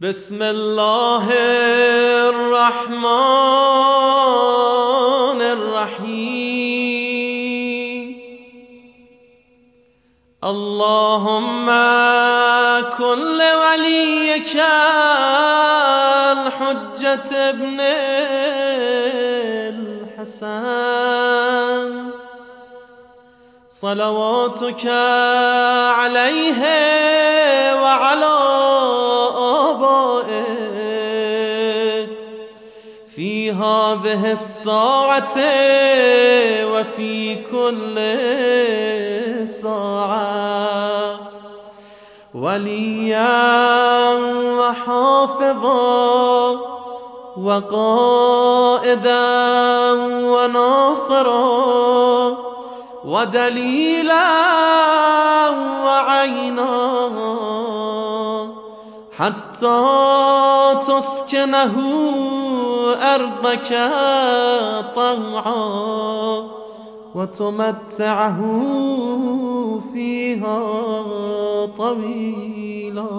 بسم الله الرحمن الرحيم. اللهم كن لوليك الحجة ابن الحسن صلواتك عليه وعلى آبائه في هذه الساعة وفي كل ساعة، وليا وحافظا وقائدا وناصرا ودليلا وعينا، حتى تسكنه أرضك طوعا وتمتعه فيها طويلا.